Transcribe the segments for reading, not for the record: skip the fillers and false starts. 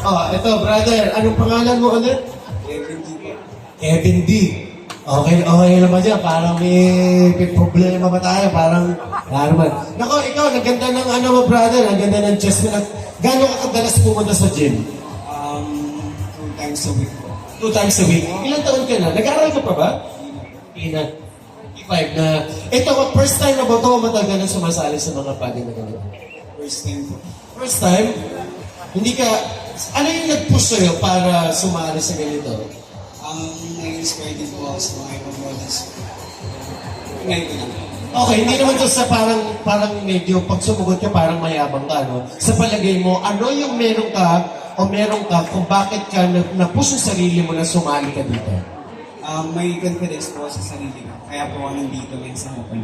Oh, ito, brother. Anong pangalan mo ulit? Kevin D po. Kevin D. Okay, okay naman dyan. Parang may problema ba tayo? Parang, naman. Nako, ikaw, naganda ng ano mo, brother. Naganda ng chest mo. Gano'n ka kadalas pumunta sa gym? 2 times a week po. 2 times a week. Ilang taon ka na? Nag-aaral ka pa ba? Ina. 55 na. Ito, first time na ba ito matagal na sumasali sa mga bagay na ganito? First time po. First time? Hindi ka, ano yung nag-push sa'yo para sumali sa ganito? Nag-inspire din po ako sa mga ibang brothers. Ngayon ko lang. Okay, hindi naman to sa parang medyo pag sumugot ka parang mayabang ka, no? Sa palagay mo, ano yung meron ka o meron ka kung bakit ka na-push yung sarili mo na sumali ka dito? May confidence po sa sarili ko. Kaya po ako nandito ngayon sa open.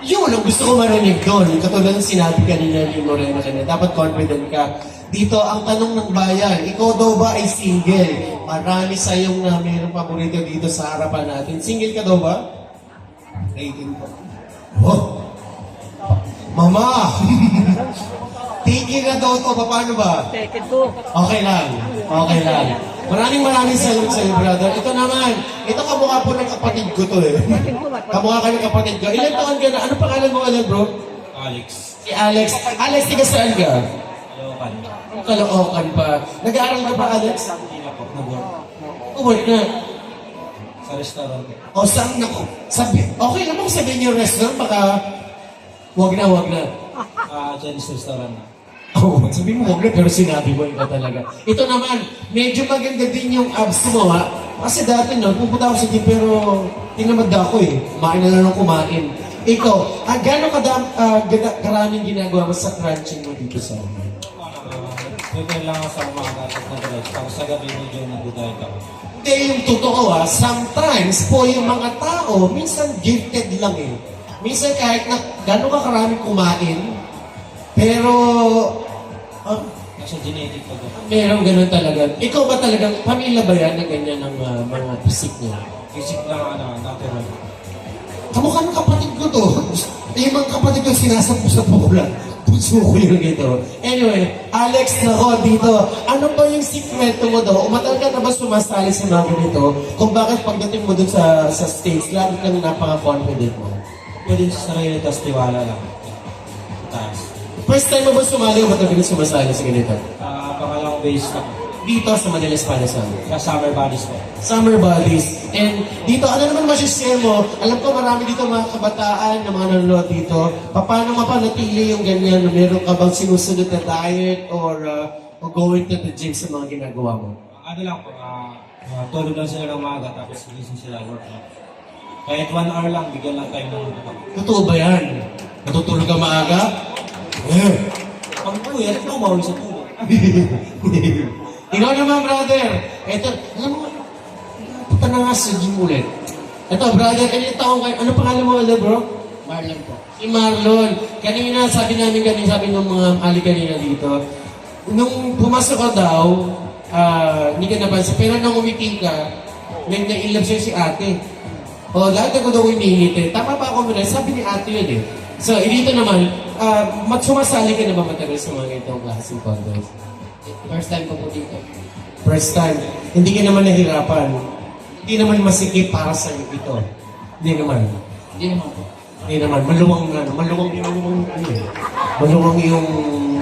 Yun, ang gusto ko marinig doon. Katulad ng sinabi kanina ni Morena kanina, dapat confident ka. Dito, ang tanong ng bayan, ikaw daw ba ay single? Marami sa'yong na mayroong paborito dito sa harapan natin. Single ka daw ba? 18 po. Oh! Mama! Tigil na daw ito, paano ba? Take it po. Okay lang. Okay lang. Maraming salamat sa iyo, brother. Ito naman, ito kamukha po ng kapatid ko to eh. Kamukha ka ng kapatid ko. Ilan taon ka na? Ano pangalan mo ulit, bro? Alex. Si Alex. Alex, tiga saan ka? Local. Ang Caloocan pa. Nag-aaral ka pa, Alex? Hindi na po. Nag-work. Work na. Sa restaurant. O, saan na ko? Okay lang bang sabihin yung restaurant? Baka, wag na. Chinese restaurant na. Oo, sabi mo huwag na, pero sinabi mo iba talaga. Ito naman, medyo maganda din yung abs mo, ha? Kasi dati no, pupunta ako sa gym, pero tinamad ako eh. Kumain na lang ng kumain. Ikaw, gano'ng karaming ginagawa mo sa crunching mo dito sa amin? Prepare lang ako sa umaga at nag-drive. Tapos sa gabi medyo nag-diet ako. Hindi yung totoo sometimes po yung mga tao, minsan gifted lang eh. Minsan kahit na gano'n ka karaming kumain, pero Nasa genetic ko doon. merong ganun talaga. Ikaw ba talagang, pamilya ba yan na ganyan ng mga physique niya? Physic lang natural. Kamukha ng kapatid ko to. Yung mga kapatid ko sinasampo sa pulan. Puso ko yung ito. Anyway, Alex, nako dito. Ano ba yung secret mo daw? Umatal ka na ba sumasali sa mga ganito? Kung bakit pagdating mo dun sa stage, lalo kang napaka-confident mo? Pwede sa sarili, tapos tiwala lang. Taas. First time mo ba sumali o matagal na sumasali sa ganito? Pangalawang base na po. Dito sa Manila, Spanish Army. Sa summer bodies po. Summer Bodies. And dito, ano naman masishare mo? Alam ko marami dito mga kabataan na mga nanonood dito. Paano mapanatili yung ganyan? Meron ka bang sinusunod na diet or going to the gym sa mga ginagawa mo? Ano lang po, tulog lang sila ng umaga, tapos gising sila workout. Kahit 1 hour lang, bigyan lang tayo ng workout. Totoo ba yan? Natutulog ka maaga? Eh. Pag puyat, tumawag sa tulog. Ikaw naman, brother. Ito, alam mo, punta na nga sa gym ulit. Ito, brother, ilang taong kayo? Ano pangalan mo ulit, bro? Marlon po. Si Marlon. Kanina, sabi ng mga ali kanina dito, nung pumasok ka daw, hindi ka napansin, pero nung umiti ka, may nailab sa'yo si ate. O, dahil ako daw umingit eh. Tama pa ako muna, sabi ni ate yun eh. So, dito naman, sumasali ka na ba matagal sa mga itong klaseng contest? First time ko po dito. First time, hindi ka naman nahirapan. Hindi naman masikip para sa iyo ito. Hindi naman. Hindi naman po. Hindi naman. Maluwang yung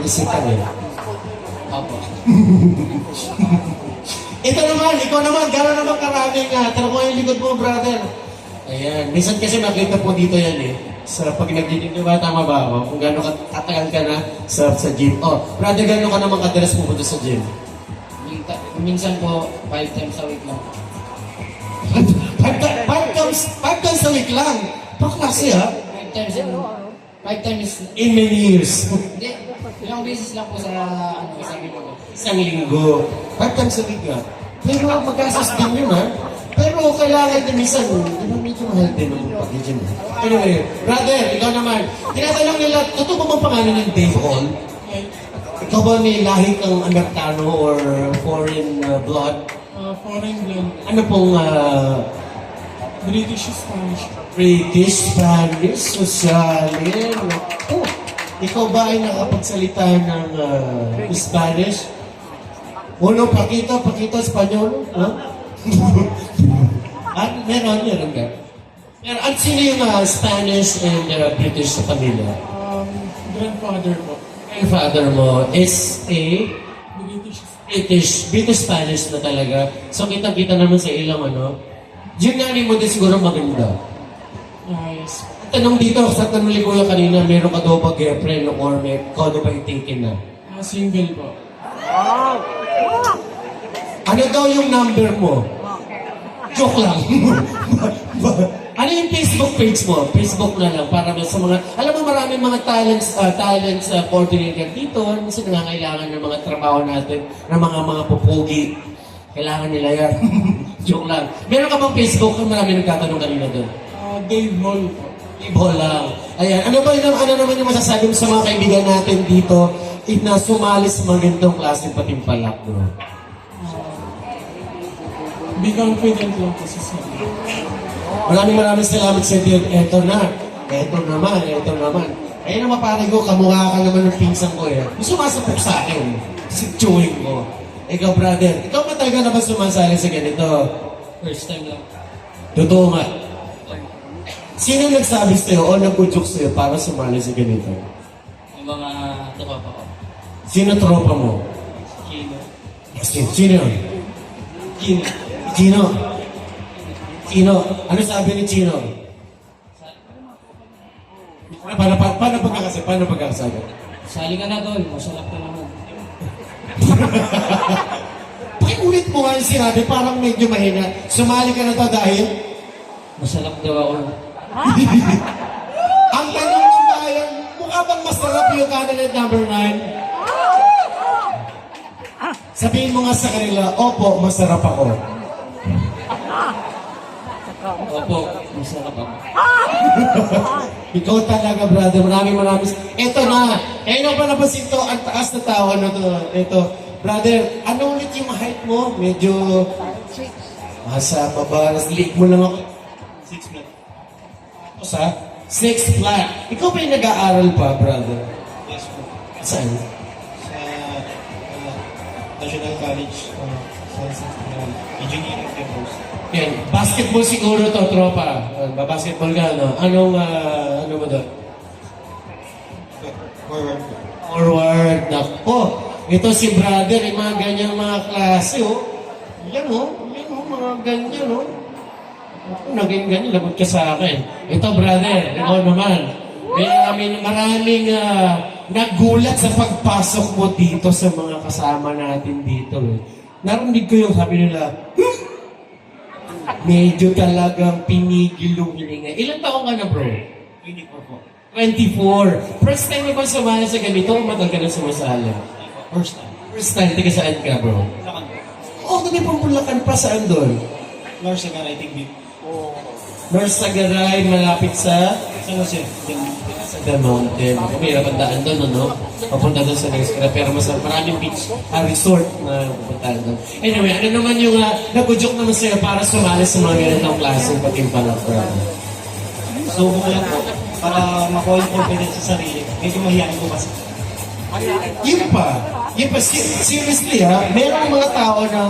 isipan eh. Opo. Ito naman, ikaw naman, gano'n naman karaming tanong ko yung likod mo, brother. Ayan, minsan kasi makita po dito yan eh. Sa pag nag-gym, di ba, tama ba ako? Kung gano'n katagal ka na sa gym. Oh, brother, gano'n ka naman kadalas pupunta sa gym? Minsan po, 5 times a week lang. 5 times a week lang. Paklase ha? 5 times in... 5 times... In many years. Hindi. Ilang beses lang po sa isang linggo ko. Isang linggo. 5 times a week nga. Pero mag-assess din yun ha. Pero kailangan din minsan, medyo mahal din ang pag-gym. Anyway, brother, ikaw naman. Tinatanong nila, totoo ba bang pangalan ng Dave Hall? Ikaw ba may lahi kang Amerikano or foreign blood? Foreign blood. Ano pong British Spanish. British, Spanish, sosyalin? Oh, ikaw ba ay nakapagsalita ng Spanish? Uno, pakita, Espanyol. No? At meron ka. Pero at sino yung Spanish and British sa pamilya? Grandfather po. Grandfather mo is a British. British Spanish na talaga. So kita-kita naman sa ilang yung nanay mo din siguro maganda. Yes. Tanong dito, sa tanong ni Kuya kanina, meron ka daw ba girlfriend or may kodo ba itaken na? Single po. Ano daw yung number mo? Joke lang. Ano yung Facebook page mo? Facebook na lang para sa mga, alam mo maraming mga talents coordinator dito kasi nangangailangan ng mga trabaho natin ng mga pupugi. Kailangan nila yan. Joke lang. Meron ka bang Facebook? Marami nagtatanong kanina doon. Dave Hall po. Ibo lang. Ayan. Ano naman yung masasabi mo sa mga kaibigan natin dito na sumali sa mga ganitong klaseng patimpalak, bro? Be confident lang po sa sarili. Maraming salamat sa Diyan. Eto naman. Ayun naman pare ko, kamukha ka naman ng pinsang ko eh. Sumasapok sa akin. Si chewing ko. Ikaw, brother. Ikaw matagal na ba sumasali sa ganito? First time lang. Totoo nga. Sino nagsabi sa'yo o nag-udyok sa'yo para sumali sa ganito? Yung mga tropa ko. Sino tropa mo? Kino. Sino yun? Kino. Chino? Ano sabi ni Chino? Paano pagkakasabi? Sali ka na doon. Masarap ka naman. Pakiulit mo nga yung sinabi, parang medyo mahina. Sumali ka na to dahil? Masarap daw ako. Ang tanong ng bayan, mukha bang masarap yung candidate number 9? Sabihin mo nga sa kanila, opo, masarap ako. Opo, masarap ako. Ikaw talaga, brother. Maraming. Ito na. Kaya pa napansin to, ang taas na tao na to. Ito. Brother, ano ulit yung height mo? Medyo... Masa baba. Liig mo lang ako. 6 months. Tapos ha? 6 flat. Ikaw ba yung nag-aaral pa, brother? Yes po. Saan? Sa National College, Science and Technology, Engineering Campus. Yan. Basketball siguro to, tropa. Basketball ka, no? Anong, ano mo doon? Forward po. Forward. Nako. Ito si brother, yung mga ganyang mga klase, oh. Yan, mga ganyan, oh. Ako, naging ganyan, lagot ka sa akin. Ito, brother, ikaw naman. Maraming nagulat sa pagpasok mo dito sa mga kasama natin dito, eh. Narinig ko yung sabi nila, medyo talagang pinigil yung hilinga. Ilan taong ka na, bro? 24 po. 24. First time mo ba sumali sa ganito o matagal ka na sumasali? First time. First time, taga saan ka, bro? Lakan po. Oo, kami pang Bulacan pa, saan doon? North Sagaray, Tigbi. North Sagaray, malapit sa San Jose. The Mountain. Ako, may hirap ang daan doon, ano? Papunta doon sa next kaya pero maraming beach, resort na pupuntahan doon. Anyway, ano naman yung nag-udyok naman sa'yo para sumali sa mga ganitong klaseng patimpalak, bro? So, ko lang po, para makuha yung confidence sa sarili. Medyo mahihain ko kasi. Yun pa, seriously merong mga tao na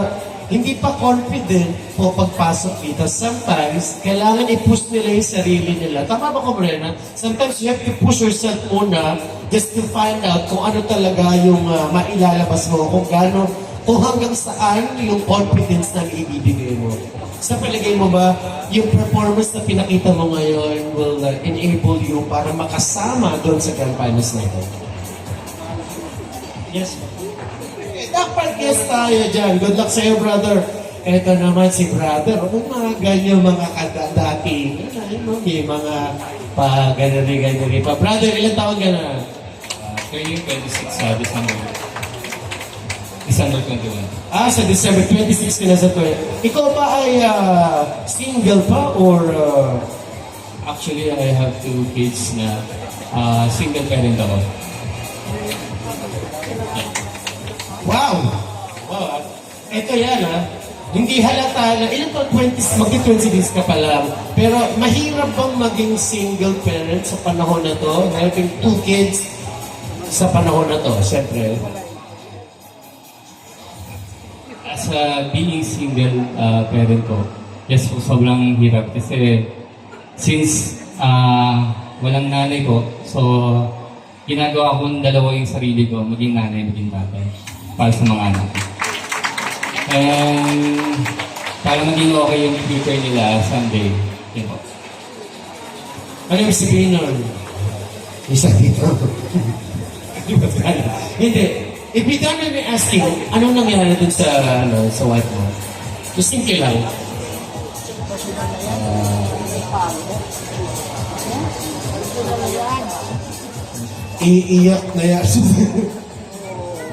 hindi pa confident po pagpasok dito. Sometimes, kailangan i-push nila yung sarili nila. Tama ba ko, Brenna? Sometimes you have to push yourself muna just to find out kung ano talaga yung mailalabas mo, kung hanggang saan yung confidence na ibibigay mo. Sa palagay mo ba, yung performance na pinakita mo ngayon will enable you para makasama doon sa Grand Finals na ito? Yes. Dapat guest tayo dyan. Good luck sa'yo, brother. Ito naman si brother. Ano mga ganyan mga dati? May mga ganyan pa. Brother, ilang taon ka na? Kayo yung 26 sabi sa mga December 21. Sa December 26 ka na sa 20. Ikaw ba ay single pa or... Actually, I have 2 kids na single parent ako. Wow! Ito yan Hindi halata na, ilan pa 20, mag-26 ka pa lang. Pero mahirap bang maging single parent sa panahon na to? Having 2 kids sa panahon na to, siyempre. As a being single parent ko, yes po, sobrang hirap kasi since walang nanay ko, so ginagawa kong dalawa yung sarili ko, maging nanay, maging tatay para sa mga anak. And para maging okay yung future nila someday, yun po. Ano yung sabihin nun? Isa dito. Hindi. If you don't mind me asking, anong nangyari dun sa, sa wife mo? Just simple lang. Iiyak na yan.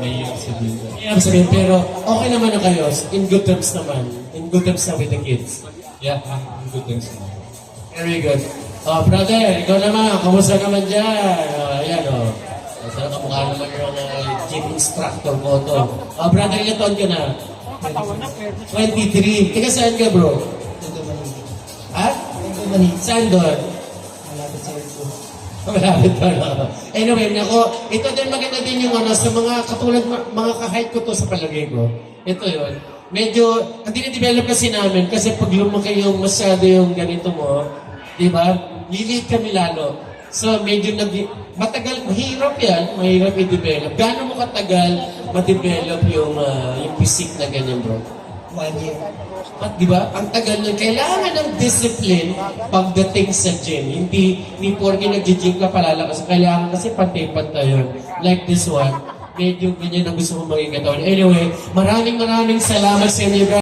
Naiyak sabihin ko. Iiyak sabihin, pero okay naman na kayo. In good terms naman. In good terms na with the kids. Yeah, good things naman. Very good. Oh, brother, ikaw naman. Kamusta naman dyan? Ayan, oh. Masarap kamukha naman yung gym instructor ko to. Oh, brother, ilan taon ka na? 23. Teka, saan ka, bro? Ha? Saan doon? Malapit pa na. Anyway, nako, ito din maganda din yung sa mga katulad, mga kahit ko to sa palagay ko. Ito yun. Medyo, hindi na-develop kasi namin kasi pag lumaki yung masyado yung ganito mo, di ba? Lilit kami lalo. So, medyo matagal, mahirap yan, mahirap i-develop. Gaano mo katagal ma-develop yung physique na ganyan, bro? 1 year. At di ba, ang tagal nun, kailangan ng discipline pagdating sa gym. Hindi porke nag-gym ka palalakas. Kailangan kasi pantay-pantay yun. Like this one, medyo ganyan ang gusto mo maging katawan. Anyway, maraming salamat sa inyo guys.